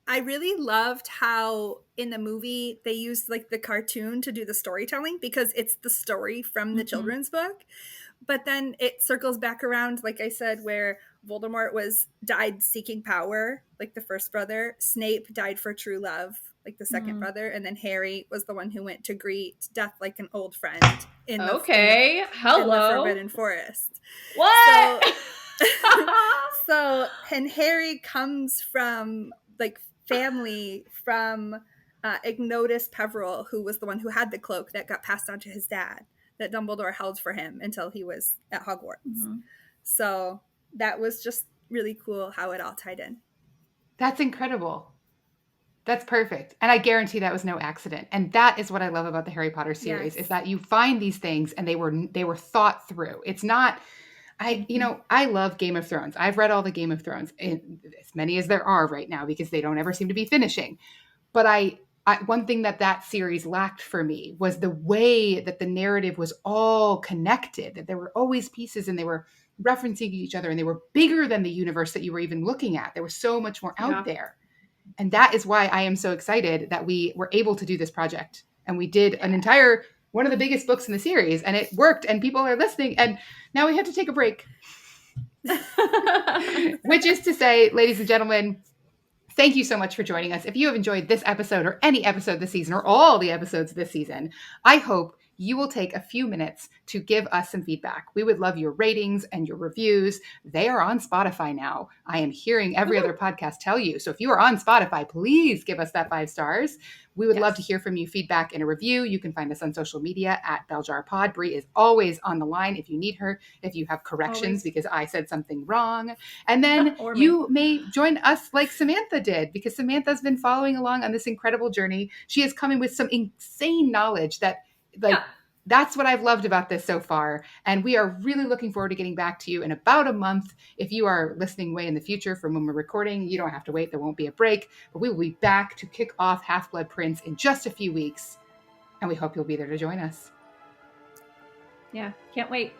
I really loved how in the movie they used like the cartoon to do the storytelling because it's the story from the children's book. But then it circles back around, like I said, where Voldemort died seeking power, like the first brother. Snape died for true love, like the second brother. And then Harry was the one who went to greet death like an old friend in the Forbidden Forest. What? And Harry comes from like family from Ignotus Peverell, who was the one who had the cloak that got passed on to his dad, that Dumbledore held for him until he was at Hogwarts. So that was just really cool how it all tied in. That's incredible. That's perfect. And I guarantee that was no accident. And that is what I love about the Harry Potter series is that you find these things and they were thought through. It's not, I love Game of Thrones. I've read all the Game of Thrones, as many as there are right now, because they don't ever seem to be finishing. But one thing that series lacked for me was the way that the narrative was all connected, that there were always pieces and they were referencing each other, and they were bigger than the universe that you were even looking at. There was so much more out there. And that is why I am so excited that we were able to do this project. And we did an entire, one of the biggest books in the series, and it worked, and people are listening. And now we have to take a break. Which is to say, ladies and gentlemen, thank you so much for joining us. If you have enjoyed this episode or any episode this season or all the episodes this season, I hope you will take a few minutes to give us some feedback. We would love your ratings and your reviews. They are on Spotify now. I am hearing every other podcast tell you. So if you are on Spotify, please give us that 5 stars. We would love to hear from you, feedback and a review. You can find us on social media at BeljarPod. Brie is always on the line if you need her, if you have corrections because I said something wrong. And then you may join us like Samantha did, because Samantha's been following along on this incredible journey. She is coming with some insane knowledge that that's what I've loved about this so far. And we are really looking forward to getting back to you in about a month. If you are listening way in the future from when we're recording, you don't have to wait. There won't be a break. But we will be back to kick off Half-Blood Prince in just a few weeks. And we hope you'll be there to join us. Yeah, can't wait.